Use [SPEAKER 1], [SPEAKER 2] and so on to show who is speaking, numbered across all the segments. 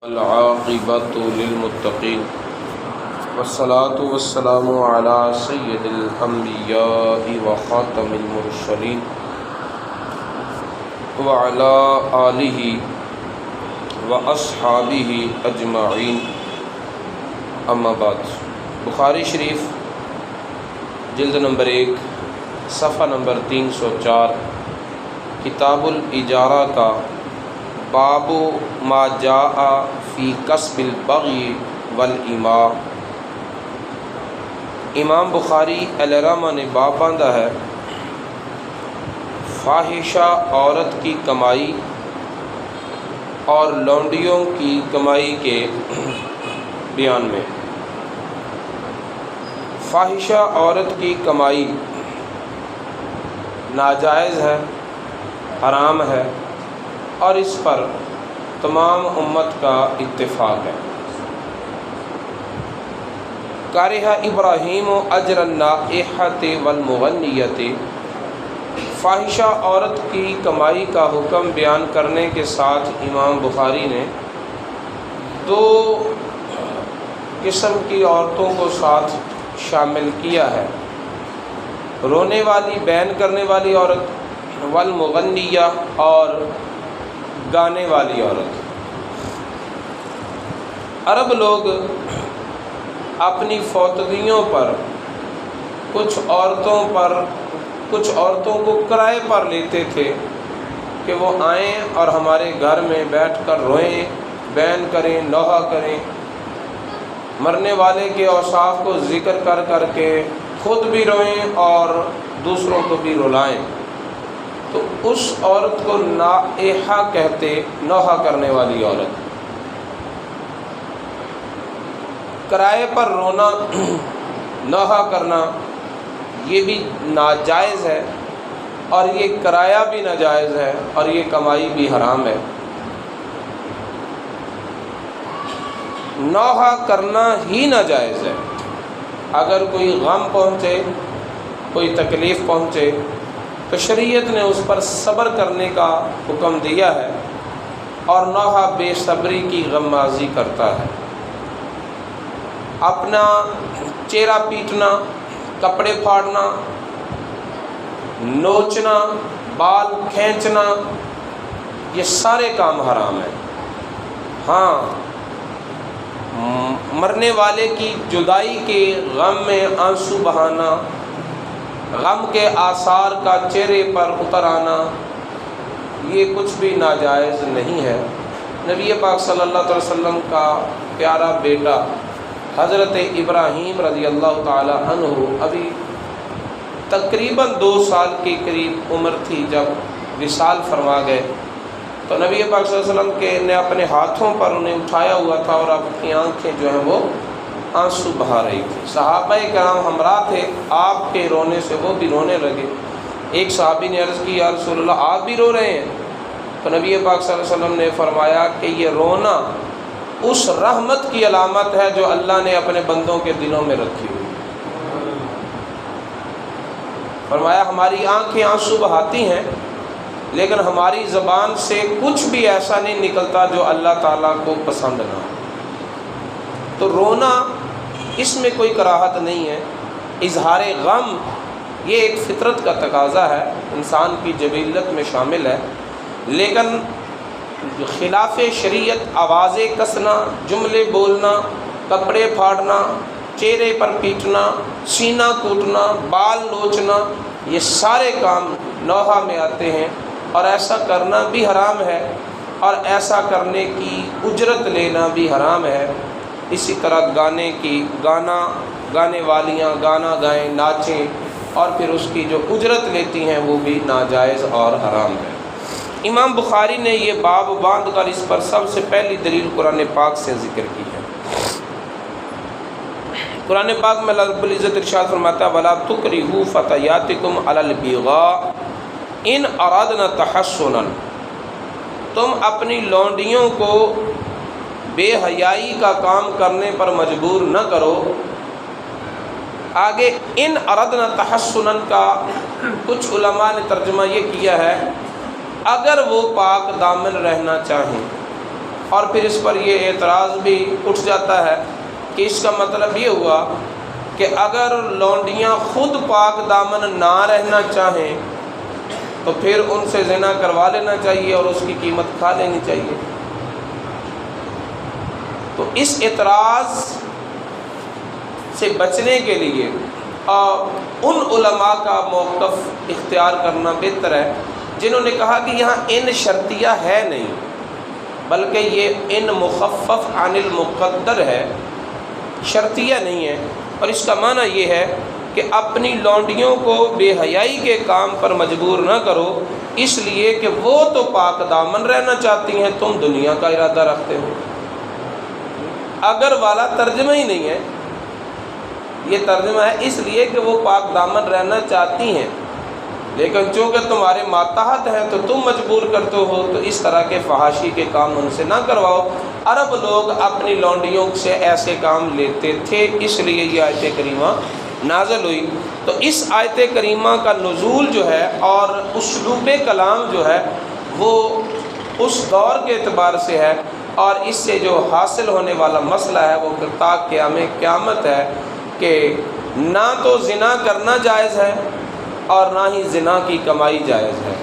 [SPEAKER 1] العاقبۃ للمتقین والصلاة والسلام علی سید الانبیاء وخاتم المرسلین وعلی آلہ واصحابہ اجمعین، اما بعد۔ بخاری شریف جلد نمبر 1 صفحہ نمبر 304، کتاب الاجارہ کا باب ما جاء فی کسب البغی والایماء۔ امام بخاری علیہ الرحمہ نے باب باندھا ہے فاحشہ عورت کی کمائی اور لونڈیوں کی کمائی کے بیان میں۔ فاحشہ عورت کی کمائی ناجائز ہے، حرام ہے، اور اس پر تمام امت کا اتفاق ہے۔ کارہ ابراہیم اجر النائحۃ والمغنیۃ۔ فاحشہ عورت کی کمائی کا حکم بیان کرنے کے ساتھ امام بخاری نے 2 قسم کی عورتوں کو ساتھ شامل کیا ہے: رونے والی، بین کرنے والی عورت، والمغنیہ، اور گانے والی عورت۔ عرب لوگ اپنی فوتگیوں پر کچھ عورتوں کو کرائے پر لیتے تھے کہ وہ آئیں اور ہمارے گھر میں بیٹھ کر روئیں، بیان کریں، نوحہ کریں، مرنے والے کے اوصاف کو ذکر کر کر کے خود بھی روئیں اور دوسروں کو بھی رلائیں۔ تو اس عورت کو نائحہ کہتے، نوحہ کرنے والی عورت۔ کرائے پر رونا، نوحہ کرنا، یہ بھی ناجائز ہے، اور یہ کرایہ بھی ناجائز ہے، اور یہ کمائی بھی حرام ہے۔ نوحہ کرنا ہی ناجائز ہے۔ اگر کوئی غم پہنچے، کوئی تکلیف پہنچے، تو شریعت نے اس پر صبر کرنے کا حکم دیا ہے، اور نوحہ بے صبری کی غمازی کرتا ہے۔ اپنا چہرہ پیٹنا، کپڑے پھاڑنا، نوچنا، بال کھینچنا، یہ سارے کام حرام ہیں۔ ہاں، مرنے والے کی جدائی کے غم میں آنسو بہانا، غم کے آثار کا چہرے پر اتر آنا، یہ کچھ بھی ناجائز نہیں ہے۔ نبی پاک صلی اللہ علیہ وسلم کا پیارا بیٹا حضرت ابراہیم رضی اللہ تعالی عنہ ابھی تقریباً 2 سال کے قریب عمر تھی جب وصال فرما گئے، تو نبی پاک صلی اللہ علیہ وسلم نے اپنے ہاتھوں پر انہیں اٹھایا ہوا تھا، اور اپنی آنکھیں جو ہیں وہ آنسو بہا رہی تھی۔ صحابہ کرام ہمراہ تھے، آپ کے رونے سے وہ بھی رونے لگے۔ ایک صحابی نے عرض کی، یا رسول اللہ، آپ بھی رو رہے ہیں؟ تو نبی پاک صلی اللہ علیہ وسلم نے فرمایا کہ یہ رونا اس رحمت کی علامت ہے جو اللہ نے اپنے بندوں کے دلوں میں رکھی ہوئی۔ فرمایا ہماری آنکھیں آنسو بہاتی ہیں، لیکن ہماری زبان سے کچھ بھی ایسا نہیں نکلتا جو اللہ تعالیٰ کو پسند نہ ہو۔ تو رونا، اس میں کوئی کراہت نہیں ہے۔ اظہار غم یہ ایک فطرت کا تقاضا ہے، انسان کی جبلت میں شامل ہے، لیکن خلاف شریعت آوازیں کسنا، جملے بولنا، کپڑے پھاڑنا، چہرے پر پیٹنا، سینہ کوٹنا، بال نوچنا، یہ سارے کام نوحہ میں آتے ہیں، اور ایسا کرنا بھی حرام ہے، اور ایسا کرنے کی اجرت لینا بھی حرام ہے۔ اسی طرح گانے والیاں گانا گائیں، ناچیں، اور پھر اس کی جو اجرت لیتی ہیں وہ بھی ناجائز اور حرام ہے۔ امام بخاری نے یہ باب باندھ کر اس پر سب سے پہلی دلیل قرآن پاک سے ذکر کی ہے۔ قرآن پاک میں اللہ رب العزت ارشاد فرماتا ہے وَلَا تُكْرِهُوا فَتَيَاتِكُمْ عَلَى الْبِغَاءِ إِنْ أَرَادْنَا تَحَصُّنًا۔ تم اپنی لونڈیوں کو بے حیائی کا کام کرنے پر مجبور نہ کرو۔ آگے ان اردنا تحسنن کا کچھ علماء نے ترجمہ یہ کیا ہے اگر وہ پاک دامن رہنا چاہیں، اور پھر اس پر یہ اعتراض بھی اٹھ جاتا ہے کہ اس کا مطلب یہ ہوا کہ اگر لونڈیاں خود پاک دامن نہ رہنا چاہیں تو پھر ان سے زنا کروا لینا چاہیے اور اس کی قیمت کھا لینی چاہیے۔ تو اس اعتراض سے بچنے کے لیے ان علماء کا موقف اختیار کرنا بہتر ہے جنہوں نے کہا کہ یہاں ان شرطیہ ہے نہیں، بلکہ یہ ان مخفف عن المقدر ہے، شرطیہ نہیں ہے۔ اور اس کا معنی یہ ہے کہ اپنی لونڈیوں کو بے حیائی کے کام پر مجبور نہ کرو، اس لیے کہ وہ تو پاک دامن رہنا چاہتی ہیں، تم دنیا کا ارادہ رکھتے ہو۔ اگر والا ترجمہ ہی نہیں ہے، یہ ترجمہ ہے اس لیے کہ وہ پاک دامن رہنا چاہتی ہیں، لیکن چونکہ تمہارے ماتحت ہیں تو تم مجبور کرتے ہو، تو اس طرح کے فحاشی کے کام ان سے نہ کرواؤ۔ عرب لوگ اپنی لونڈیوں سے ایسے کام لیتے تھے، اس لیے یہ آیت کریمہ نازل ہوئی۔ تو اس آیت کریمہ کا نزول جو ہے اور اسلوب کلام جو ہے وہ اس دور کے اعتبار سے ہے، اور اس سے جو حاصل ہونے والا مسئلہ ہے وہ تا قیامت ہے کہ نہ تو زنا کرنا جائز ہے اور نہ ہی زنا کی کمائی جائز ہے،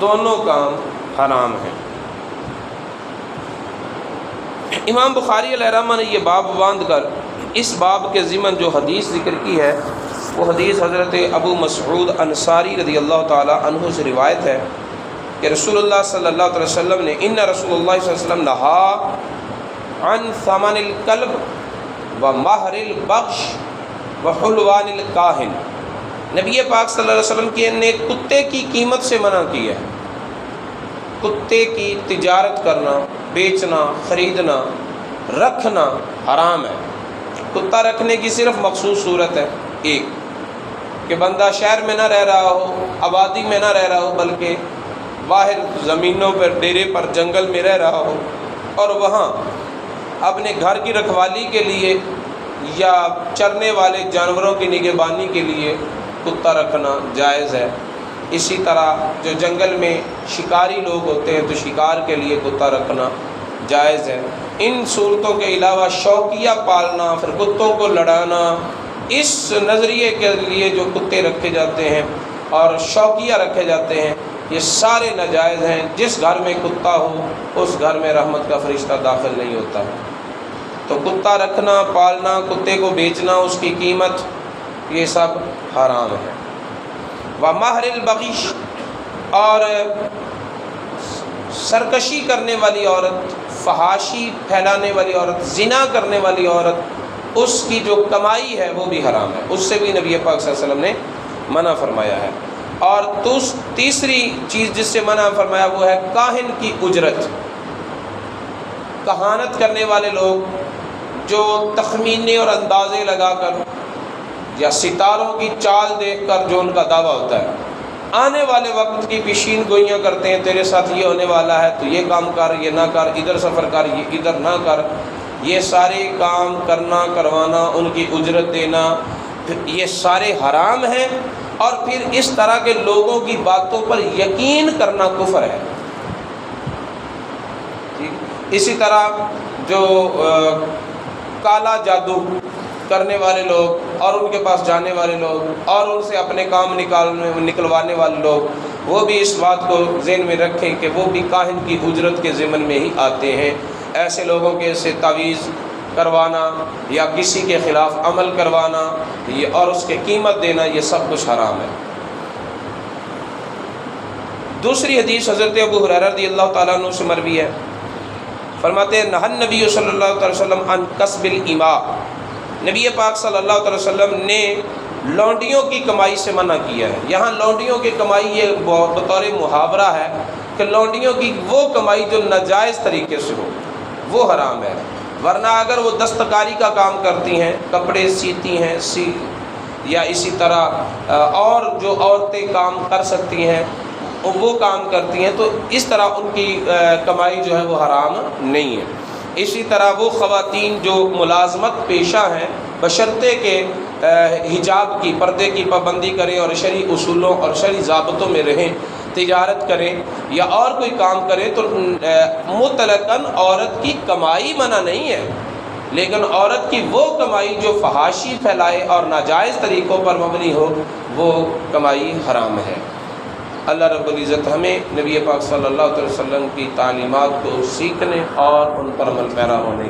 [SPEAKER 1] دونوں کام حرام ہیں۔ امام بخاری علیہ رحمہ نے یہ باب باندھ کر اس باب کے ضمن جو حدیث ذکر کی ہے وہ حدیث حضرت ابو مسعود انصاری رضی اللہ تعالی عنہ سے روایت ہے کہ رسول اللہ صلی اللہ علیہ وسلم نے ان رسول اللہ صلی اللہ علیہ وسلم نہا عن ثمن الکلب و مہر البغش و حلوان الکاہن، نبی پاک صلی اللہ علیہ وسلم نے کتے کی قیمت سے منع کی ہے۔ کتے کی تجارت کرنا، بیچنا، خریدنا، رکھنا حرام ہے۔ کتا رکھنے کی صرف مخصوص صورت ہے ایک، کہ بندہ شہر میں نہ رہ رہا ہو، آبادی میں نہ رہ رہا ہو، بلکہ باہر زمینوں پر، ڈیرے پر، جنگل میں رہ رہا ہو، اور وہاں اپنے گھر کی رکھوالی کے لیے یا چرنے والے جانوروں کی نگہبانی کے لیے کتا رکھنا جائز ہے۔ اسی طرح جو جنگل میں شکاری لوگ ہوتے ہیں تو شکار کے لیے کتا رکھنا جائز ہے۔ ان صورتوں کے علاوہ شوقیہ پالنا، پھر کتوں کو لڑانا، اس نظریے کے لیے جو کتے رکھے جاتے ہیں اور شوقیہ رکھے جاتے ہیں یہ سارے ناجائز ہیں۔ جس گھر میں کتا ہو اس گھر میں رحمت کا فرشتہ داخل نہیں ہوتا۔ تو کتا رکھنا، پالنا، کتے کو بیچنا، اس کی قیمت، یہ سب حرام ہے۔ ومہر البغش، اور سرکشی کرنے والی عورت، فحاشی پھیلانے والی عورت، زنا کرنے والی عورت، اس کی جو کمائی ہے وہ بھی حرام ہے، اس سے بھی نبی پاک صلی اللہ علیہ وسلم نے منع فرمایا ہے۔ اور تیسری چیز جس سے منع فرمایا وہ ہے کاہن کی اجرت۔ کہانت کرنے والے لوگ جو تخمینے اور اندازے لگا کر یا ستاروں کی چال دیکھ کر جو ان کا دعویٰ ہوتا ہے، آنے والے وقت کی پیشین گوئیاں کرتے ہیں، تیرے ساتھ یہ ہونے والا ہے تو یہ کام کر، یہ نہ کر، ادھر سفر کر، یہ ادھر نہ کر، یہ سارے کام کرنا، کروانا، ان کی اجرت دینا، یہ سارے حرام ہیں۔ اور پھر اس طرح کے لوگوں کی باتوں پر یقین کرنا کفر ہے۔ اسی طرح جو کالا جادو کرنے والے لوگ اور ان کے پاس جانے والے لوگ اور ان سے اپنے کام نکلوانے والے لوگ، وہ بھی اس بات کو ذہن میں رکھیں کہ وہ بھی کاہن کی اجرت کے ضمن میں ہی آتے ہیں۔ ایسے لوگوں کے سے تعویذ کروانا یا کسی کے خلاف عمل کروانا اور اس کے قیمت دینا، یہ سب کچھ حرام ہے۔ دوسری حدیث حضرت ابو ہریرہ رضی اللہ تعالیٰ عنہ سے مروی ہے، فرماتے ہیں نہى النبی صلی اللہ علیہ وسلم عن کسب الاماء، نبی پاک صلی اللہ علیہ وسلم نے لونڈیوں کی کمائی سے منع کیا ہے۔ یہاں لونڈیوں کی کمائی یہ بطور محاورہ ہے کہ لونڈیوں کی وہ کمائی جو ناجائز طریقے سے ہو وہ حرام ہے، ورنہ اگر وہ دستکاری کا کام کرتی ہیں، کپڑے سیتی ہیں، یا اسی طرح اور جو عورتیں کام کر سکتی ہیں وہ کام کرتی ہیں، تو اس طرح ان کی کمائی جو ہے وہ حرام نہیں ہے۔ اسی طرح وہ خواتین جو ملازمت پیشہ ہیں بشرطے کہ حجاب کی، پردے کی پابندی کریں اور شرعی اصولوں اور شرعی ضابطوں میں رہیں، تجارت کرے یا اور کوئی کام کرے تو مطلقاً عورت کی کمائی منع نہیں ہے، لیکن عورت کی وہ کمائی جو فحاشی پھیلائے اور ناجائز طریقوں پر مبنی ہو وہ کمائی حرام ہے۔ اللہ رب العزت ہمیں نبی پاک صلی اللہ علیہ وسلم کی تعلیمات کو سیکھنے اور ان پر عمل پیرا ہونے